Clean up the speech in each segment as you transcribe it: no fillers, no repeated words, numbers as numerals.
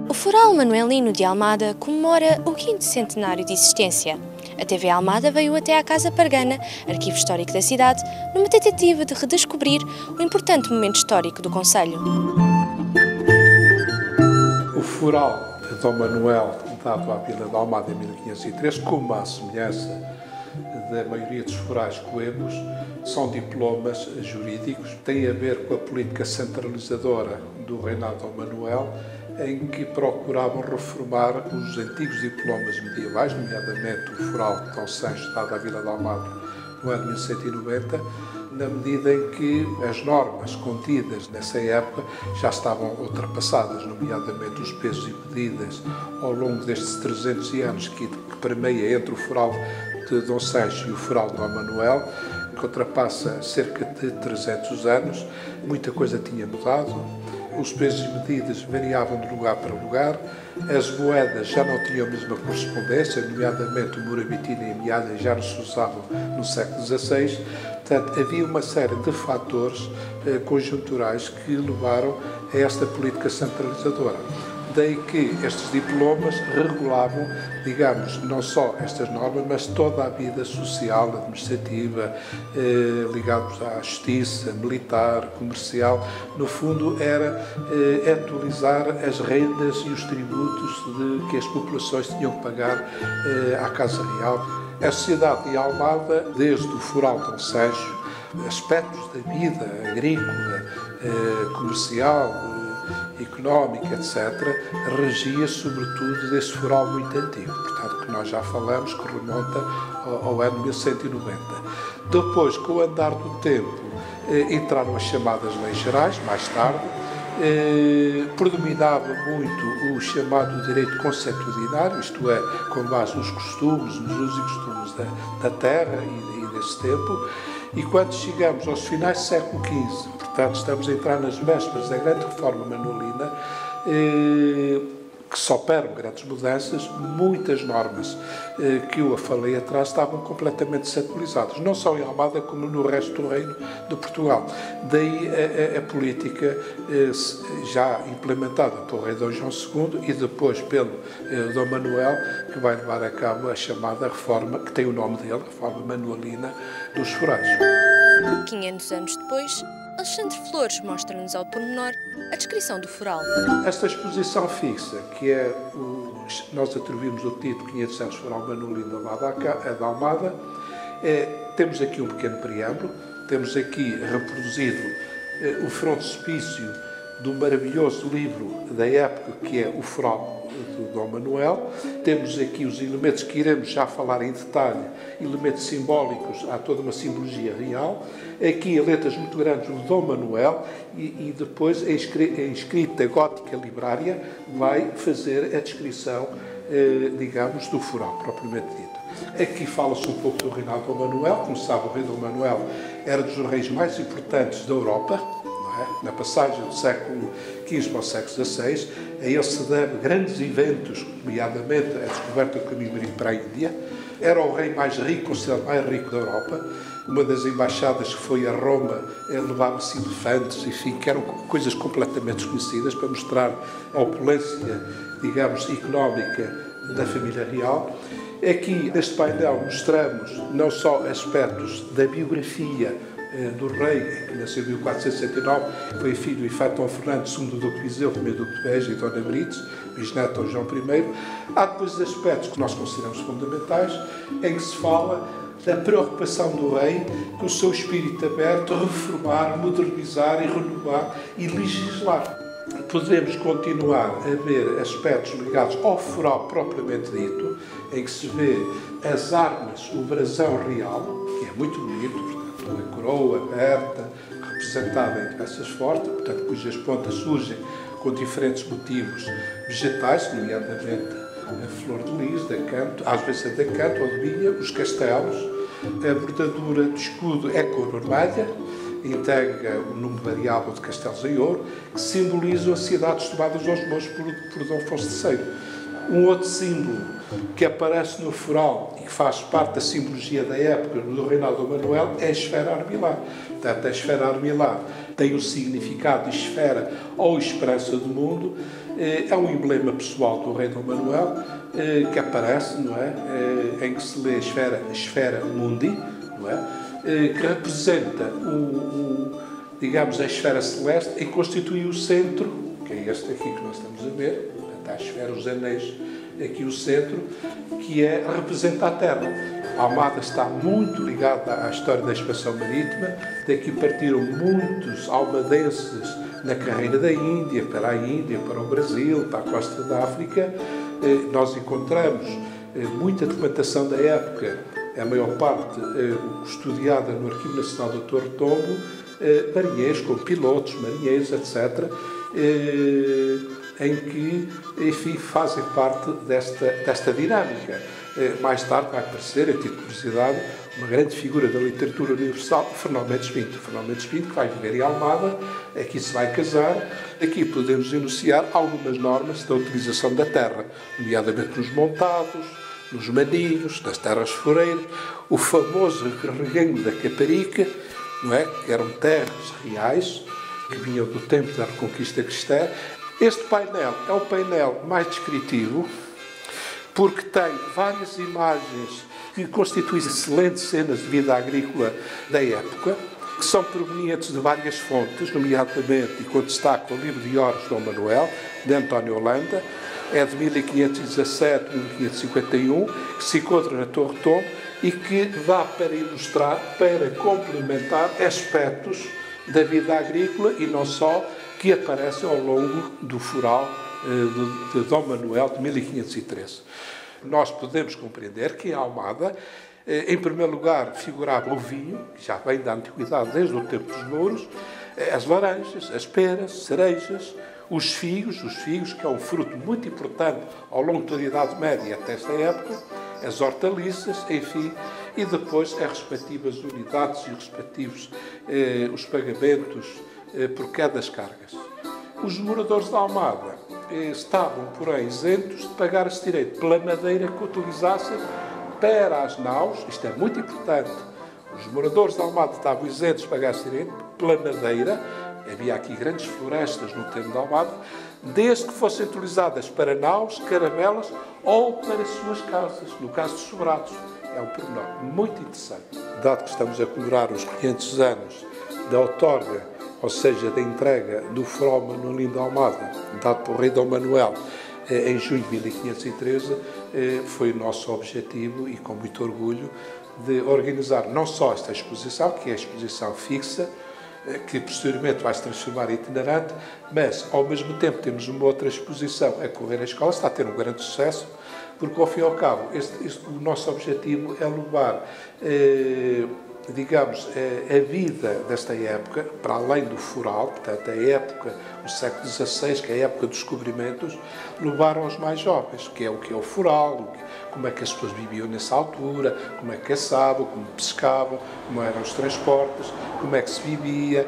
O Foral Manuelino de Almada comemora o 5º centenário de existência. A TV Almada veio até à Casa Pargana, arquivo histórico da cidade, numa tentativa de redescobrir o importante momento histórico do concelho. O Foral de Dom Manuel, dado à Vila de Almada em 1503, como à semelhança da maioria dos forais coemos, são diplomas jurídicos, têm a ver com a política centralizadora do reinado de Dom Manuel, em que procuravam reformar os antigos diplomas medievais, nomeadamente o Foral de Dom Sancho, dado à Vila de Almada no ano 1190, na medida em que as normas contidas nessa época já estavam ultrapassadas, nomeadamente os pesos e medidas ao longo destes 300 anos que permeia entre o Foral de Dom Sancho e o Foral de Dom Manuel, que ultrapassa cerca de 300 anos. Muita coisa tinha mudado, os pesos e medidas variavam de lugar para lugar, as moedas já não tinham a mesma correspondência, nomeadamente o morabitino e a meada já não se usavam no século XVI. Portanto, havia uma série de fatores conjunturais que levaram a esta política centralizadora. Daí que estes diplomas regulavam, digamos, não só estas normas, mas toda a vida social, administrativa, ligados à justiça, militar, comercial. No fundo, era atualizar as rendas e os tributos que as populações tinham que pagar à Casa Real. A sociedade de Almada, desde o Foral de Dom Sancho, aspectos da vida agrícola, comercial, económica, etc., regia sobretudo desse foral muito antigo, portanto, que nós já falamos, que remonta ao ano 1190. Depois, com o andar do tempo, entraram as chamadas leis gerais, mais tarde, predominava muito o chamado direito consuetudinário, isto é, com base nos costumes, nos usos e costumes da terra e desse tempo, e quando chegamos aos finais do século XV, portanto, estamos a entrar nas vésperas da grande reforma manuelina, que só operam grandes mudanças, muitas normas que eu falei atrás estavam completamente desatualizadas, não só em Almada como no resto do reino de Portugal. Daí a política já implementada pelo rei Dom João II e depois pelo Dom Manuel, que vai levar a cabo a chamada reforma, que tem o nome dele, a reforma manuelina dos forais. 500 anos depois, Alexandre Flores mostra-nos ao pormenor a descrição do foral. Esta exposição fixa, que é nós atribuímos o título 500 anos Foral Manuelino da Almada, temos aqui um pequeno preâmbulo, temos aqui reproduzido o frontispício do maravilhoso livro da época, que é o Foral do Dom Manuel. Temos aqui os elementos que iremos já falar em detalhe, elementos simbólicos, há toda uma simbologia real. Aqui, em letras muito grandes, o Dom Manuel, e depois a escrita gótica librária vai fazer a descrição, digamos, do foral, propriamente dito. Aqui fala-se um pouco do reinado de Dom Manuel. Como sabe, o rei Dom Manuel era dos reis mais importantes da Europa, na passagem do século XV para o século XVI. A ele se deve grandes eventos, nomeadamente a descoberta do caminho marítimo para a Índia. Era o rei mais rico, considerado mais rico da Europa. Uma das embaixadas que foi a Roma levava-se elefantes, enfim, que eram coisas completamente desconhecidas para mostrar a opulência, digamos, económica da família real. Aqui, neste painel, mostramos não só aspectos da biografia do rei, que nasceu em 1469, foi filho do infante Dom Fernando II, Duque de Viseu, primeiro Duque de Beja e Dona Brites, bisneto de João I. Há depois aspectos que nós consideramos fundamentais, em que se fala da preocupação do rei, com o seu espírito aberto, reformar, modernizar e renovar e legislar. Podemos continuar a ver aspectos ligados ao foral propriamente dito, em que se vê as armas, o brasão real, que é muito bonito, a coroa aberta, representada em peças fortes, portanto, cujas pontas surgem com diferentes motivos vegetais, nomeadamente a flor de lis, de acanto, às vezes a de acanto ou de vinha, os castelos. A bordadura do escudo é cor vermelha, integra um número variável de castelos em ouro, que simbolizam as cidades tomadas aos montes por Dom Afonso III. Um outro símbolo que aparece no foral e que faz parte da simbologia da época do reinado do Manuel é a esfera armilar. Portanto, a esfera armilar tem o significado de esfera ou esperança do mundo. É um emblema pessoal do rei Dom Manuel que aparece, não é? Em que se lê a esfera mundi, não é? Que representa digamos, a esfera celeste e constitui o centro, que é este aqui que nós estamos a ver, a esfera, os anéis, aqui o centro, que representa a Terra. A Almada está muito ligada à história da expansão marítima, daqui partiram muitos almadenses na carreira da Índia, para o Brasil, para a costa da África. Nós encontramos muita documentação da época, a maior parte estudada no Arquivo Nacional do Torre Tombo, marinheiros, com pilotos, marinheiros, etc., em que, enfim, fazem parte desta dinâmica. Mais tarde vai aparecer, a título de curiosidade, uma grande figura da literatura universal, Fernão Mendes Pinto. Fernão Mendes Pinto, que vai viver em Almada, aqui se vai casar. Aqui podemos enunciar algumas normas da utilização da terra, nomeadamente nos montados, nos maninhos, nas terras floreiras, o famoso reganho da Caparica, não é? Que eram terras reais, que vinham do tempo da Reconquista Cristã. Este painel é o painel mais descritivo, porque tem várias imagens que constituem excelentes cenas de vida agrícola da época, que são provenientes de várias fontes, nomeadamente, e com destaque o livro de Horas de Dom Manuel, de António Holanda, é de 1517, 1551, que se encontra na Torre Tombo e que dá para ilustrar, para complementar aspectos da vida agrícola e não só, que aparecem ao longo do foral de Dom Manuel de 1513. Nós podemos compreender que em Almada, em primeiro lugar, figurava o vinho, que já vem da antiguidade, desde o tempo dos mouros, as laranjas, as peras, cerejas, os figos, que é um fruto muito importante ao longo da Idade Média até esta época, as hortaliças, enfim, e depois as respectivas unidades e os respectivos os pagamentos por cada das cargas. Os moradores da Almada estavam, porém, isentos de pagar esse direito pela madeira que utilizassem para as naus. Isto é muito importante. Os moradores da Almada estavam isentos de pagar esse direito pela madeira. Havia aqui grandes florestas no termo da Almada, desde que fossem utilizadas para naus, caravelas ou para as suas casas, no caso de sobrados. É um pormenor muito interessante. Dado que estamos a comemorar os 500 anos da outorga, ou seja, da entrega do foral manuelino da Almada, dado pelo rei Dom Manuel em junho de 1513, foi o nosso objetivo, e com muito orgulho, de organizar não só esta exposição, que é a exposição fixa, que posteriormente vai se transformar em itinerante, mas, ao mesmo tempo, temos uma outra exposição a correr à escola, está a ter um grande sucesso, porque, ao fim e ao cabo, o nosso objetivo é levar, digamos, a vida desta época, para além do foral, portanto, a época, o século XVI, que é a época dos descobrimentos, levar aos mais jovens, que é o foral, como é que as pessoas viviam nessa altura, como é que caçavam, como pescavam, como eram os transportes, como é que se vivia,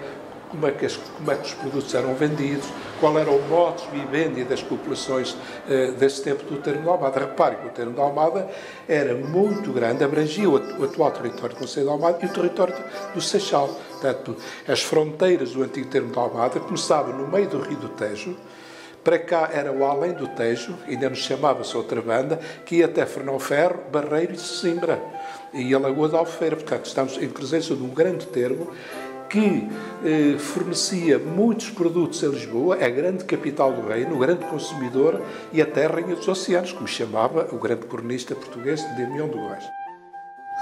como é que os produtos eram vendidos, qual era o modus vivendi das populações desse tempo do termo da Almada. Repare que o termo da Almada era muito grande, abrangia o atual território do Concelho da Almada e o território do Seixal. Portanto, as fronteiras do antigo termo da Almada começavam no meio do Rio do Tejo. Para cá era o além do Tejo, ainda nos chamava-se outra banda, que ia até Fernão Ferro, Barreiro e Sesimbra, e a Lagoa da Albufeira. Portanto, estamos em presença de um grande termo que fornecia muitos produtos a Lisboa, a grande capital do reino, o grande consumidor e até a rainha dos oceanos, como chamava o grande cronista português de Damião de Góis.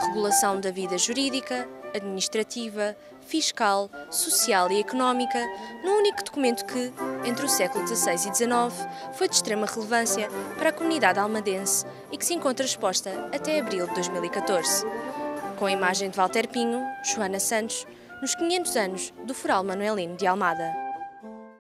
Regulação da vida jurídica, administrativa, fiscal, social e económica, num único documento que, entre o século XVI e XIX, foi de extrema relevância para a comunidade almadense e que se encontra exposta até abril de 2014. Com a imagem de Walter Pinho, Joana Santos, nos 500 anos do foral manuelino de Almada.